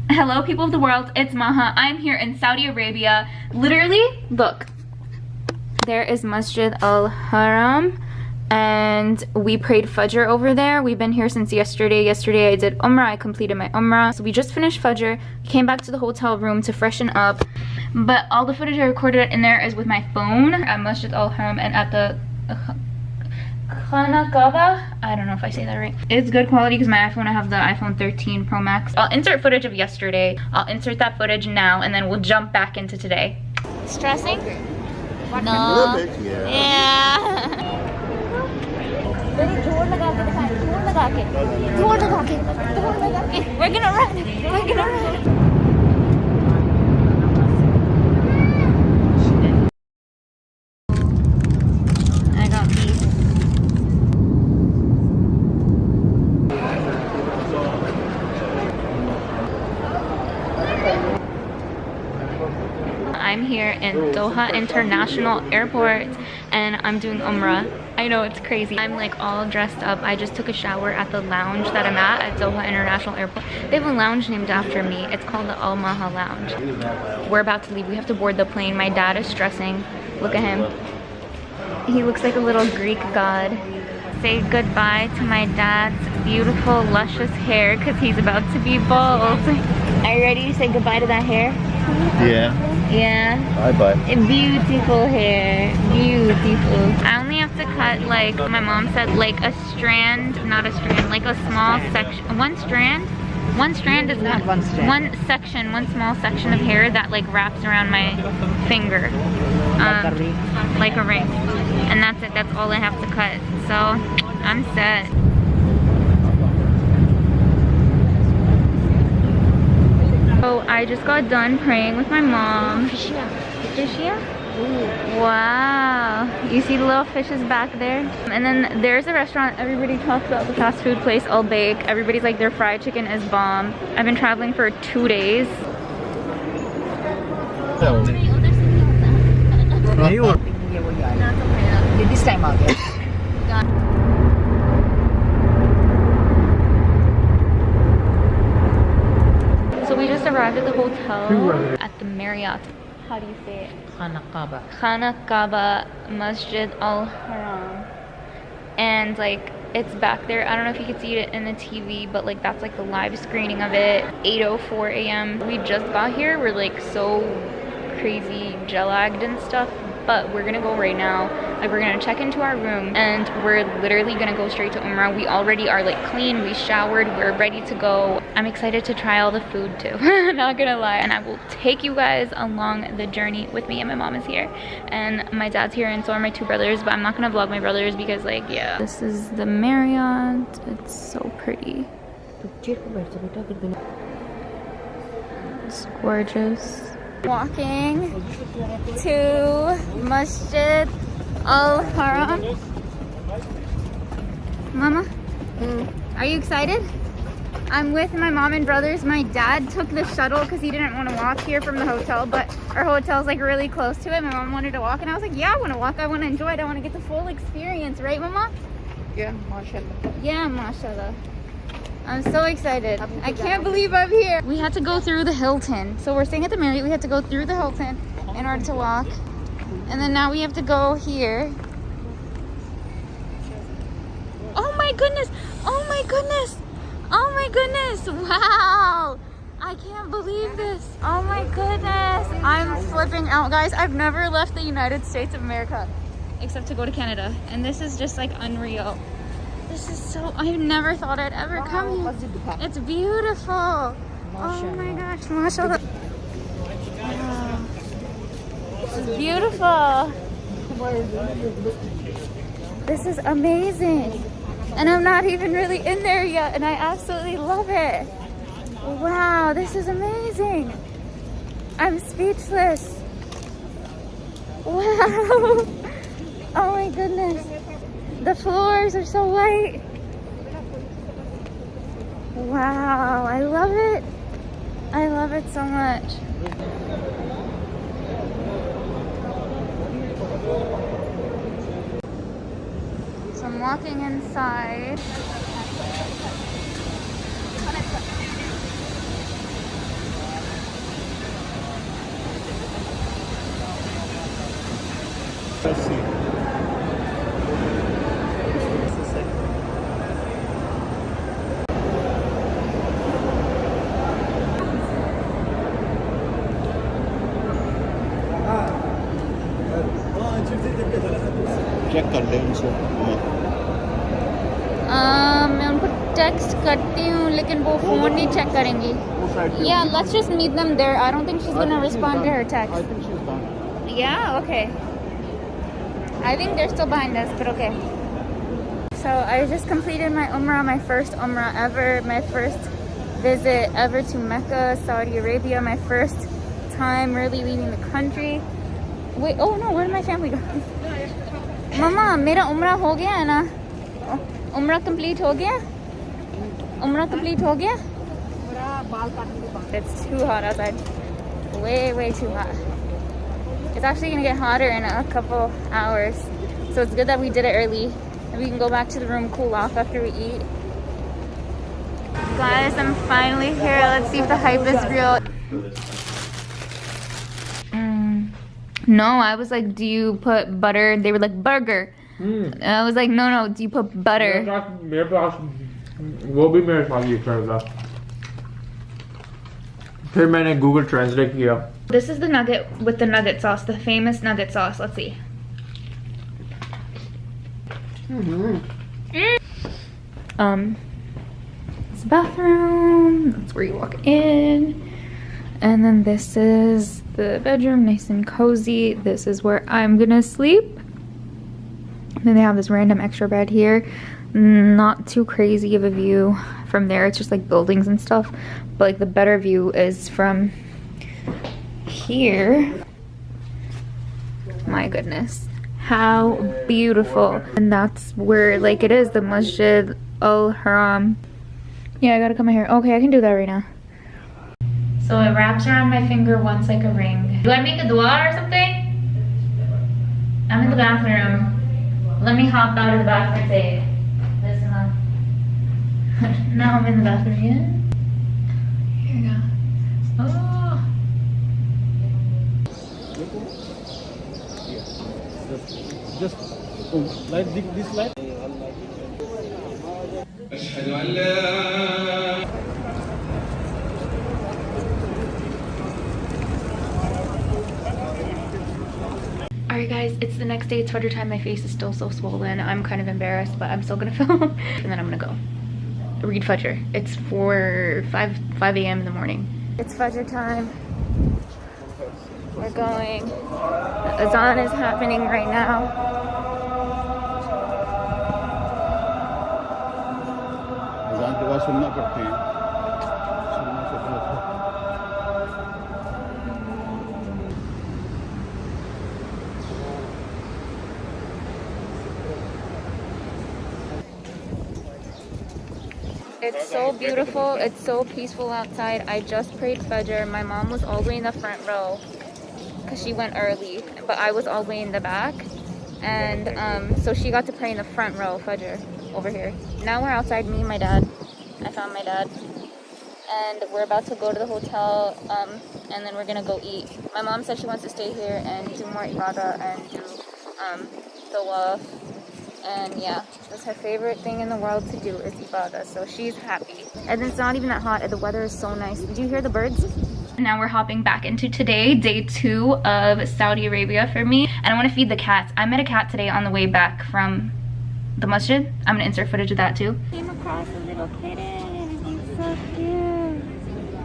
Hello people of the world, it's Maha. I'm here in Saudi Arabia. Literally, look. There is Masjid Al-Haram and we prayed Fajr over there. We've been here since yesterday. Yesterday I did Umrah, I completed my Umrah. So we just finished Fajr, came back to the hotel room to freshen up. But all the footage I recorded in there is with my phone at Masjid Al-Haram and at the Khanakaba. I don't know if I say that right. It's good quality because my iPhone, I have the iPhone 13 Pro Max. I'll insert footage of yesterday. I'll insert that footage now and then we'll jump back into today. Stressing? No. A little bit, yeah. We're gonna run. We're gonna run. I'm here in Doha International Airport and I'm doing Umrah. I know it's crazy. I'm like all dressed up. I just took a shower at the lounge that I'm at Doha International Airport. They have a lounge named after me. It's called the Al Maha Lounge. We're about to leave. We have to board the plane. My dad is stressing. Look at him. He looks like a little Greek god. Say goodbye to my dad's beautiful luscious hair because he's about to be bald. Are you ready to say goodbye to that hair? Yeah. Yeah. Bye-bye. Beautiful hair. Beautiful. I only have to cut, like my mom said, like a strand, not a strand, like a small section. One strand is one small section of hair that like wraps around my finger. Like a ring. And that's it. That's all I have to cut. So I'm set. So I just got done praying with my mom. Fishia? Wow. You see the little fishes back there? And then there's a restaurant. Everybody talks about the fast food place, Al Baik. Everybody's like their fried chicken is bomb. I've been traveling for 2 days. This time out. So we just arrived at the hotel at the Marriott. How do you say it? Khanakaba. Khanakaba Masjid Al-Haram. And like it's back there. I don't know if you can see it in the TV, but like that's like the live screening of it. 8:04 a.m. We just got here. We're like so crazy jet lagged and stuff. But we're gonna go right now. Like we're gonna check into our room and we're literally gonna go straight to Umrah. We already are like clean, we showered, we're ready to go. I'm excited to try all the food too, not gonna lie. And I will take you guys along the journey with me. And my mom is here and my dad's here and so are my 2 brothers, but I'm not gonna vlog my brothers because like, yeah. This is the Marriott. It's so pretty. It's gorgeous. Walking to Masjid Al-Haram. Mama, are you excited? I'm with my mom and brothers. My dad took the shuttle because he didn't want to walk here from the hotel, but our hotel's like really close to it. My mom wanted to walk and I was like, yeah, I want to walk. I want to enjoy it. I want to get the full experience. Right, Mama? Yeah, mashallah. Yeah, mashallah. I'm so excited. I can't believe I'm here. We had to go through the Hilton. So we're staying at the Marriott. We had to go through the Hilton in order to walk. And then now we have to go here. Oh my goodness. Oh my goodness. Oh my goodness. Wow. I can't believe this. Oh my goodness. I'm flipping out, guys. I've never left the United States of America except to go to Canada. And this is just like unreal. This is so, I never thought I'd ever come here. It's beautiful. Oh my gosh, mashallah. Wow. This is beautiful. This is amazing. And I'm not even really in there yet and I absolutely love it. Wow, this is amazing. I'm speechless. Wow. Oh my goodness. The floors are so white. Wow, I love it. I love it so much. So I'm walking inside. Let's see. Check कर ले उनसे मैं उनको text करती हूँ लेकिन वो phone नहीं चेक करेंगी. Yeah, let's just meet them there. I don't think she's gonna respond to her text. I think she's done. Yeah, okay. I think they're still behind us, but okay. So I just completed my Umrah, my first Umrah ever, my first visit ever to Mecca, Saudi Arabia, my first time really leaving the country. Wait, oh no, where did my family go? Mama, mera Umrah ho gaya hai na? Umrah complete ho gaya? Umrah complete ho gaya? It's too hot outside. Way too hot. It's actually gonna get hotter in a couple hours. So it's good that we did it early. And we can go back to the room, cool off after we eat. Guys, I'm finally here. Let's see if the hype is real. No, I was like, do you put butter? They were like, burger. I was like, no, do you put butter? वो भी मेरे साथ ये कर था फिर मैंने Google Translate किया. This is the nugget with the nugget sauce, the famous nugget sauce. Let's see. It's the bathroom. That's where you walk in. And then this is the bedroom, nice and cozy. This is where I'm gonna sleep. And then they have this random extra bed here. Not too crazy of a view from there. It's just like buildings and stuff. But like the better view is from here. My goodness. How beautiful. And that's where like it is, the Masjid al-Haram. Yeah, I gotta come here. Okay, I can do that right now. So it wraps around my finger once like a ring. Do I make a dua or something? I'm in the bathroom. Let me hop out of the bathroom and say, listen up. Now I'm in the bathroom again. Here we go. Oh. Just light this light. Alright guys, it's the next day, it's Fajr time. My face is still so swollen. I'm kind of embarrassed, but I'm still gonna film. And then I'm gonna go read Fajr. It's 5 a.m. in the morning. It's Fajr time. We're going. The Azan is happening right now. अज़ान के बाद सुनना पड़ते हैं. It's so beautiful. It's so peaceful outside. I just prayed Fajr. My mom was all the way in the front row because she went early, but I was all the way in the back. And so she got to pray in the front row Fajr over here. Now we're outside, me and my dad. I found my dad. And we're about to go to the hotel and then we're gonna go eat. My mom said she wants to stay here and do more ibadah and do tawaf. And yeah, that's her favorite thing in the world to do is ibadah, so she's happy. And it's not even that hot, the weather is so nice. Do you hear the birds? Now we're hopping back into today, day 2 of Saudi Arabia for me. And I want to feed the cats. I met a cat today on the way back from the masjid. I'm gonna insert footage of that too. Came across a little kitten, he's so cute.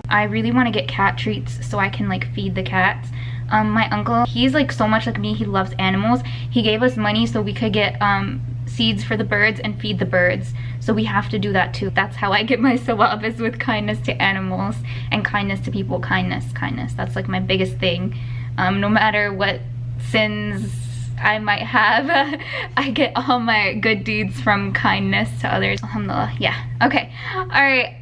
I really want to get cat treats so I can like feed the cats. My uncle, he's like so much like me, he loves animals. He gave us money so we could get seeds for the birds and feed the birds. So we have to do that too. That's how I get my sawab, is with kindness to animals and kindness to people. Kindness. That's like my biggest thing. No matter what sins I might have, I get all my good deeds from kindness to others. Alhamdulillah. Yeah. Okay. Alright,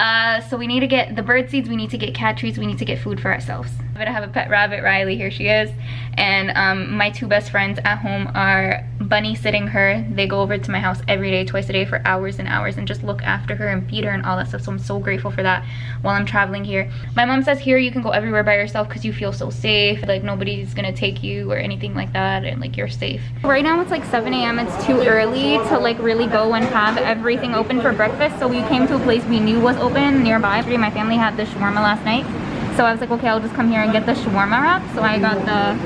so we need to get the bird seeds, we need to get cat treats, we need to get food for ourselves. I'm gonna have a pet rabbit, Riley, here she is. And my 2 best friends at home are bunny sitting her. They go over to my house every day, twice a day for hours and hours and just look after her and feed her and all that stuff. So I'm so grateful for that while I'm traveling here. My mom says here you can go everywhere by yourself because you feel so safe. Like nobody's gonna take you or anything like that, and like you're safe. Right now it's like 7 a.m. It's too early to like really go and have everything open for breakfast. So we came to a place we knew was open nearby. My family had the shawarma last night. So I was like, okay, I'll just come here and get the shawarma wrap. So I got the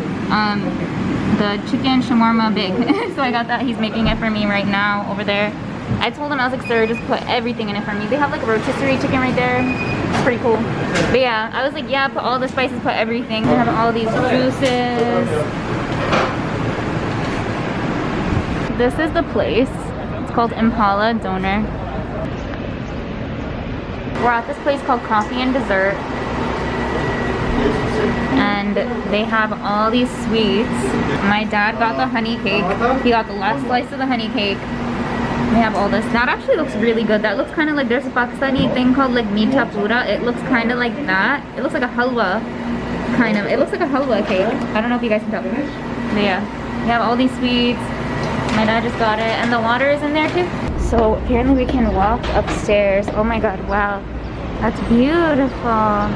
chicken shawarma big. So I got that. He's making it for me right now over there. I told him, I was like, sir, just put everything in it for me. They have like a rotisserie chicken right there. It's pretty cool. But yeah, I was like, yeah, put all the spices, put everything. They have all these juices. This is the place. It's called Impala Doner. We're at this place called Coffee and Dessert. And they have all these sweets. My dad got the honey cake. He got the last slice of the honey cake. They have all this. That actually looks really good. That looks kind of like, there's a Pakistani thing called like meeta pura. It looks kind of like that. It looks like a halwa kind of. It looks like a halwa cake. I don't know if you guys can tell. But yeah, they have all these sweets. My dad just got it. And the water is in there too. So apparently we can walk upstairs. Oh my god, wow. That's beautiful.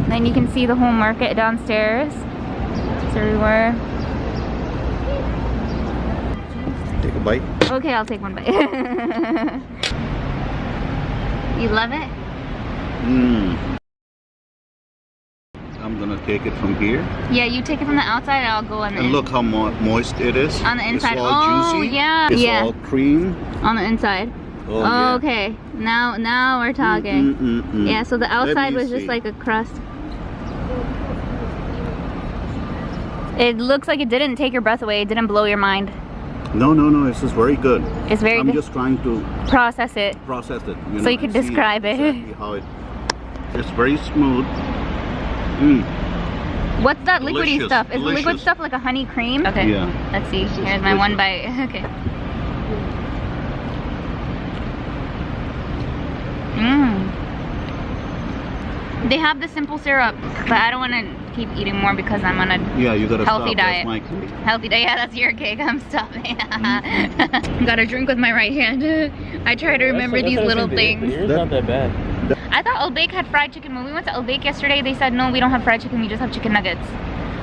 Then you can see the whole market downstairs. It's everywhere. Take a bite. Okay, I'll take one bite. You love it? I'm gonna take it from here. Yeah, you take it from the outside and I'll go on the And look how moist it is. On the inside. It's all juicy. Yeah. It's yeah. all cream. On the inside. Oh, yeah. Okay. Now we're talking. Yeah, so the outside was just like a crust. It looks like it didn't take your breath away. It didn't blow your mind. No, this is very good. It's very good. I'm just trying to process it. You so know, you could describe it. Exactly how it's very smooth. What's that liquidy Delicious, stuff? Is the liquid delicious. stuff like a honey cream? Okay. Yeah. Let's see. This is Here's my one delicious. bite. Okay. They have the simple syrup, but I don't want to keep eating more because I'm on a you gotta healthy stop. diet. That's my cake. Healthy diet. Yeah, that's your cake. I'm stopping. Gotta drink with my right hand. I try to remember these little things. Yours not that bad. I thought Al Baik had fried chicken. When we went to Al Baik yesterday, they said, no, we don't have fried chicken. We just have chicken nuggets.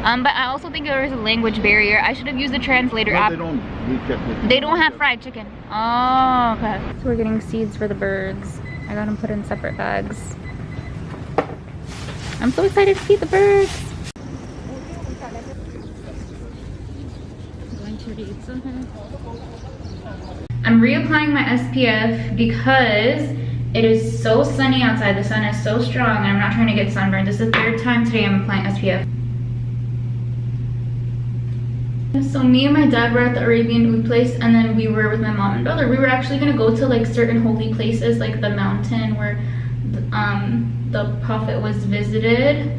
But I also think there is a language barrier. I should have used the translator app. They don't. They don't have fried chicken. Oh, okay. So we're getting seeds for the birds. I got them put in separate bags. I'm so excited to feed the birds. I'm reapplying my SPF because it is so sunny outside. The sun is so strong and I'm not trying to get sunburned. This is the third time today I'm applying SPF. So me and my dad were at the Arabian food place, and then we were with my mom and brother. We were actually gonna go to like certain holy places, like the mountain where the prophet was visited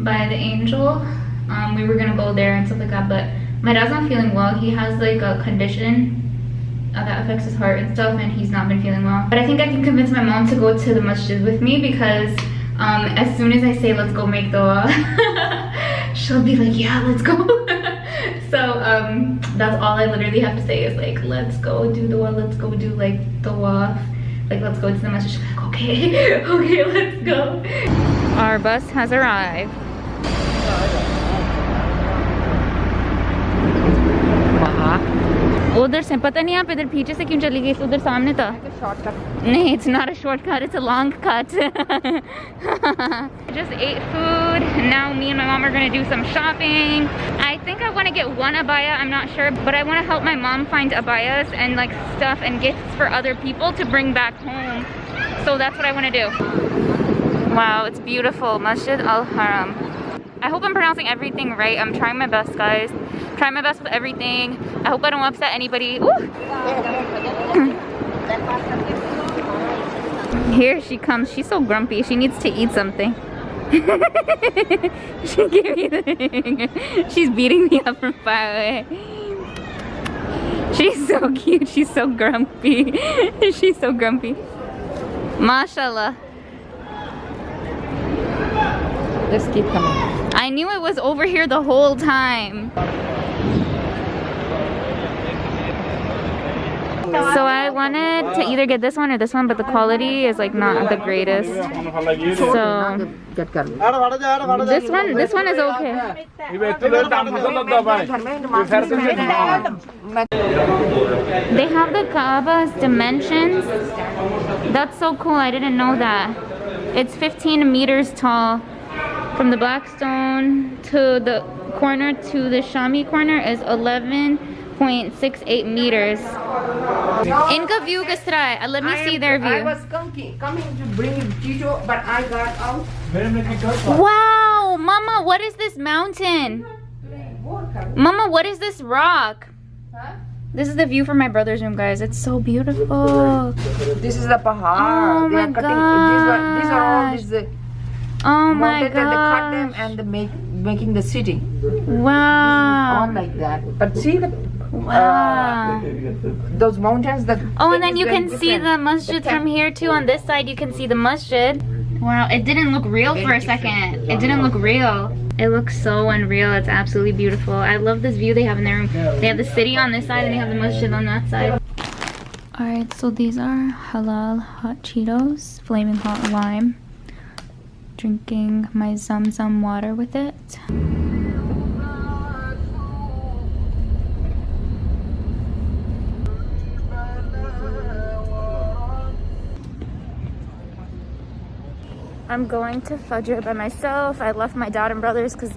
by the angel. We were gonna go there and stuff like that, but my dad's not feeling well. He has like a condition that affects his heart and stuff, and he's not been feeling well. But I think I can convince my mom to go to the masjid with me because as soon as I say let's go make dua, she'll be like, yeah, let's go. So that's all I literally have to say is like, let's go do dua, let's go do like dua, like let's go to the masjid. She's like, okay, okay, let's go. Our bus has arrived. उधर से पता नहीं आप इधर पीछे से क्यों चली गई, उधर सामने था. नहीं, it's not a shortcut, it's a long cut. Just ate food. Now me and my mom are gonna do some shopping. I think I want to get one abaya, I'm not sure, but I want to help my mom find abayas and like stuff and gifts for other people to bring back home. So that's what I want to do. Wow, it's beautiful. Masjid Al Haram. I hope I'm pronouncing everything right. I'm trying my best, guys. Trying my best with everything. I hope I don't upset anybody. Ooh. Here she comes. She's so grumpy. She needs to eat something. She gave me the thing. She's beating me up from far away. She's so cute. She's so grumpy. She's so grumpy. Mashallah. Just keep coming. I knew it was over here the whole time. So I wanted to either get this one or this one, but the quality is like not the greatest. So this one is okay. They have the Kaaba's dimensions. That's so cool. I didn't know that. It's 15 meters tall. From the black stone to the corner to the Shami corner is 11.68 meters. Inka view kastra hai. Let me see their I view. was coming to bring Tito, but I got out. Wow, Mama, what is this mountain? Mama, what is this rock? This is the view from my brother's room, guys. It's so beautiful. This is the pahar. Oh They my are cutting. These are all these. Oh my They cut them god. and they making the city. Wow. All like that. But see the Wow. those mountains that. Oh, and then you can see the masjid from here too. On this side, you can see the masjid. Wow, it didn't look real for a second. It didn't look real. It looks so unreal. It's absolutely beautiful. I love this view they have in their room. They have the city on this side and they have the masjid on that side. Alright, so these are halal hot Cheetos, flaming hot lime. Drinking my Zamzam water with it. I'm going to Fajr by myself. I left my dad and brothers because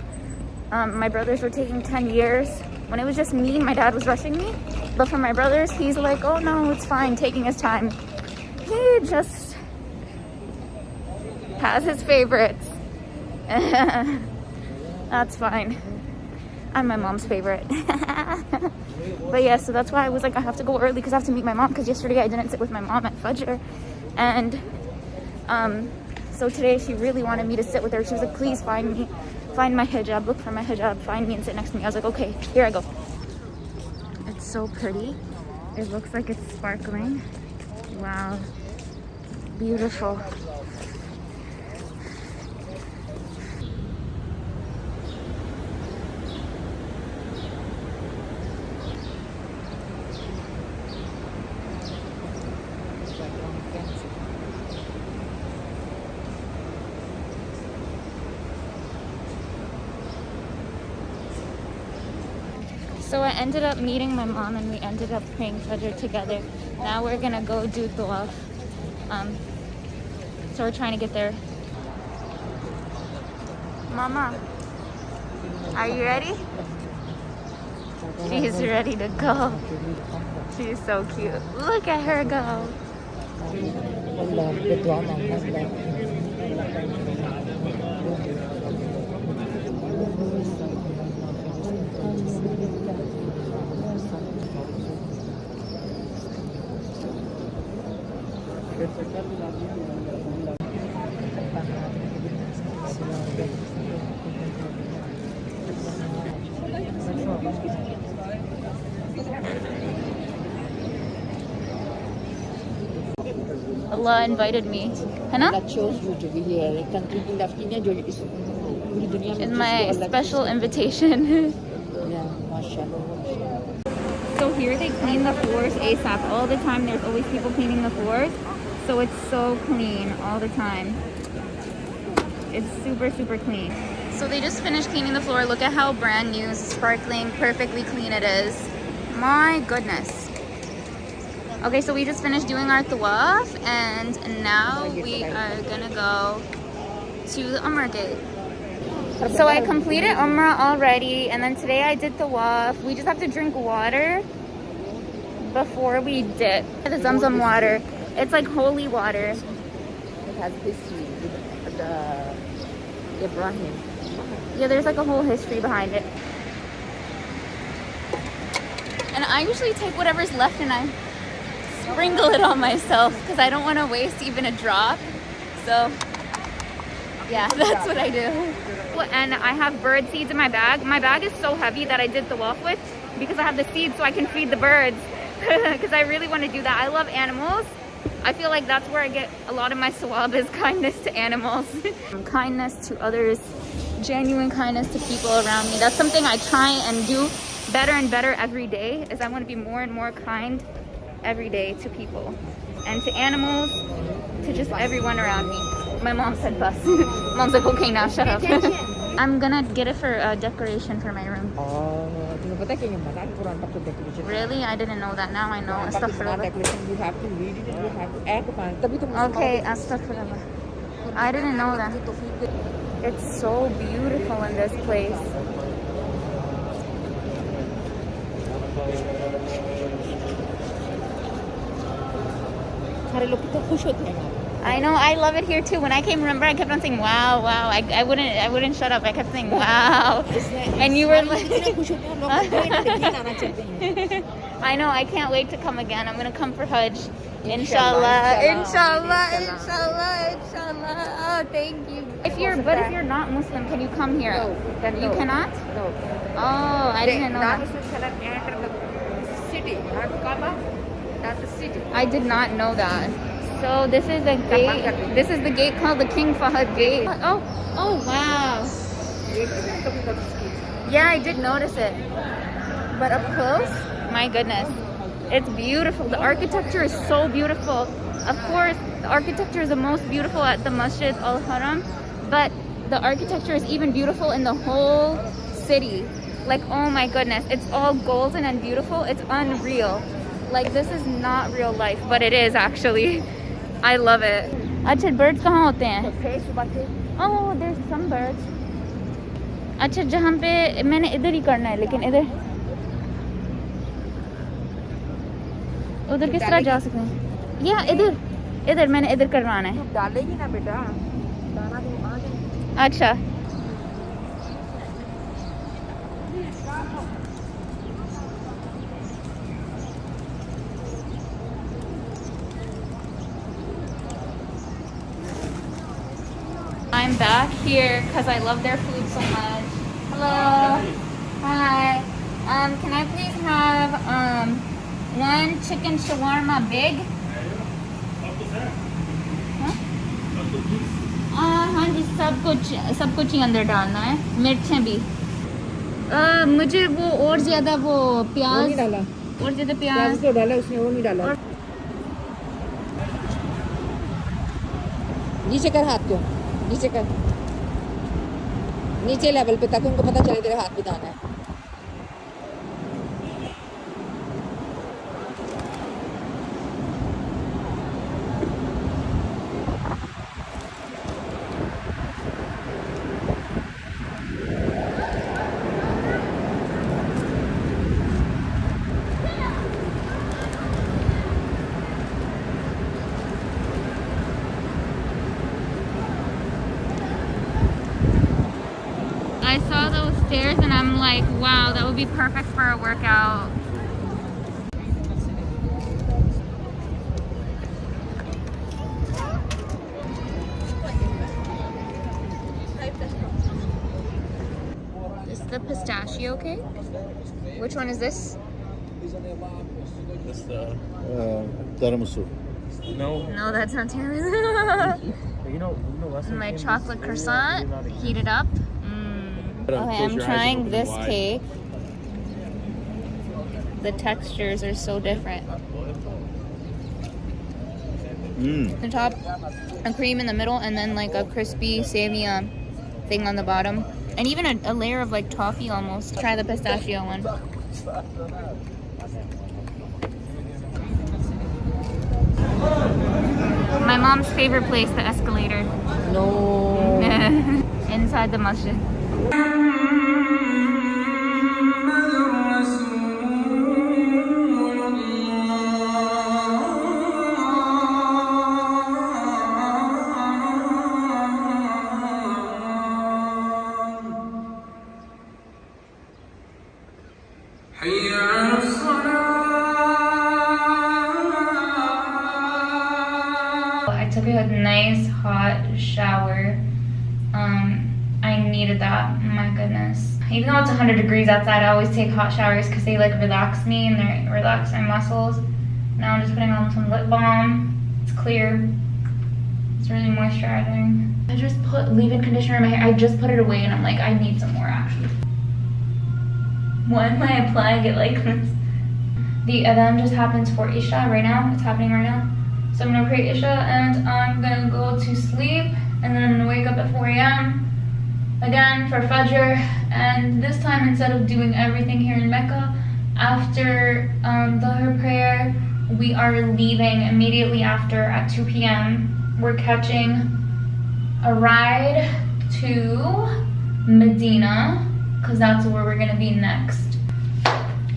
my brothers were taking 10 years. When it was just me, my dad was rushing me. But for my brothers, he's like, oh no, it's fine, taking his time. He just has his favorites. That's fine. I'm my mom's favorite. But yeah, so that's why I was like, I have to go early because I have to meet my mom, because yesterday I didn't sit with my mom at Fajr. And so today she really wanted me to sit with her. She was like, please find my hijab, look for my hijab, find me and sit next to me. I was like, okay, here I go. It's so pretty. It looks like it's sparkling. Wow. Beautiful. So I ended up meeting my mom and we ended up praying Fajr together. Now we're gonna go do tawaf. So we're trying to get there. Mama, are you ready? She's ready to go. She's so cute. Look at her go. Allah invited me. Hana? chose you to be here. Like country की lefty ने जो इस पूरी दुनिया में It's my special invitation. Yeah, mashallah. So here they clean the floors ASAP. All the time there's always people cleaning the floors. So it's so clean all the time. It's super, super clean. So they just finished cleaning the floor. Look at how brand new, sparkling, perfectly clean it is. My goodness. Okay, so we just finished doing our tawaf and now we are gonna go to the Umrah gate. So I completed Umrah already and then today I did tawaf. We just have to drink water before we dip. The Zamzam water. It's like holy water. It has history with the Ibrahim. Yeah, there's like a whole history behind it. And I usually take whatever's left and I sprinkle it on myself because I don't want to waste even a drop. So yeah, that's what I do. And I have bird seeds in my bag. My bag is so heavy that I did the tawaf with because I have the seeds so I can feed the birds because I really want to do that. I love animals. I feel like that's where I get a lot of my sawab is kindness to animals. Kindness to others, genuine kindness to people around me. That's something I try and do better and better every day, is I want to be more and more kind every day to people and to animals, to just everyone around me. My mom said bus. Mom's like, okay, now shut up. I'm gonna get it for decoration for my room. Really? I didn't know that. Now I know. Astaghfirullah. You have to read it and you have to act upon it. Okay, astaghfirullah. I didn't know that. It's so beautiful in this place. I know, I love it here too. When I came, remember, I kept on saying, wow, wow. I wouldn't shut up. I kept saying, wow. And you were like, I know, I can't wait to come again. I'm going to come for Hajj. Inshallah, inshallah, inshallah, inshallah. Oh, thank you. If you're not Muslim, can you come here? No. You cannot? No. Oh, I didn't know that. Non-Muslims cannot enter the city, not Kaaba, not the city. I did not know that. So this is a gate. This is the gate called the King Fahd Gate. Oh wow. Yeah, I did notice it. But up close, my goodness. It's beautiful. The architecture is so beautiful. Of course, the architecture is the most beautiful at the Masjid Al-Haram, but the architecture is even beautiful in the whole city. Like, oh my goodness, it's all golden and beautiful. It's unreal. Like, this is not real life, but it is actually. I love it. अच्छा, birds कहाँ होते हैं? Oh, there's some birds. अच्छा, जहाँ पे मैंने इधर ही करना है, लेकिन इधर उधर किस तरह जा सकते हैं? या इधर मैंने इधर करवाना है. डालेगी ना बेटा, दाना तो आ जाए. अच्छा. I'm back here because I love their food so much. Hello. Hi. Can I please have one chicken shawarma big? हाँ जी, सब कुछ ही अंदर डालना है, मिर्चें भी. मुझे वो और ज़्यादा वो प्याज और ज़्यादा प्याज तो डाला उसने, वो नहीं डाला. नीचे कर हाथ को, नीचे कर, नीचे लेवल पे, ताकि उनको पता चले तेरे हाथ में दाना है. I saw those stairs and I'm like, wow, that would be perfect for a workout. This is the pistachio cake. Which one is this? This tiramisu. No, that's not tiramisu. My chocolate croissant, heated up. Okay, I'm trying this cake. The textures are so different. The top, a cream in the middle, and then like a crispy savia thing on the bottom. And even a layer of like toffee almost. Try the pistachio one. My mom's favorite place, the escalator. No. Inside the masjid. I took a nice hot shower. I needed that. Oh my goodness. Even though it's 100 degrees outside, I always take hot showers because they like relax me and they relax my muscles. Now I'm just putting on some lip balm. It's clear. It's really moisturizing. I just put leave-in conditioner in my hair. I just put it away and I'm like, I need some more actually. Why am I applying it like this? The adhan just happens for Isha right now. It's happening right now. So I'm gonna pray Isha and I'm gonna go to sleep, and then I'm gonna wake up at 4 a.m. again for Fajr. And this time, instead of doing everything here in Mecca, after the Dhuhr prayer, we are leaving immediately after at 2 p.m. We're catching a ride to Medina, because that's where we're gonna be next.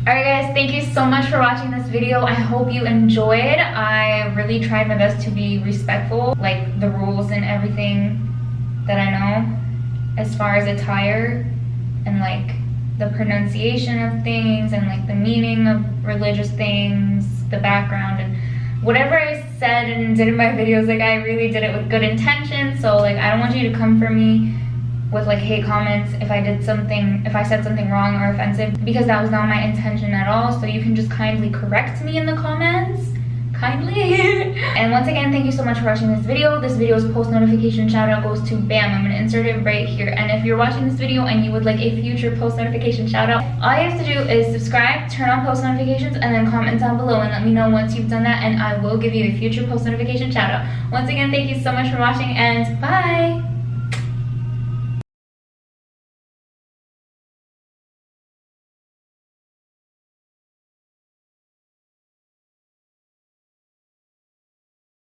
Alright guys, thank you so much for watching this video. I hope you enjoyed. I really tried my best to be respectful, like the rules and everything that I know as far as attire and like the pronunciation of things and like the meaning of religious things, the background, and whatever I said and did in my videos, like I really did it with good intention. So like I don't want you to come for me with like hate comments if I said something wrong or offensive, because that was not my intention at all. So you can just kindly correct me in the comments, kindly. And once again, thank you so much for watching this video. This video's post notification shout out goes to Bam. I'm gonna insert it right here. And if you're watching this video and you would like a future post notification shout out, all you have to do is subscribe, turn on post notifications, and then comment down below and let me know once you've done that, and I will give you a future post notification shout out. Once again, thank you so much for watching, and bye.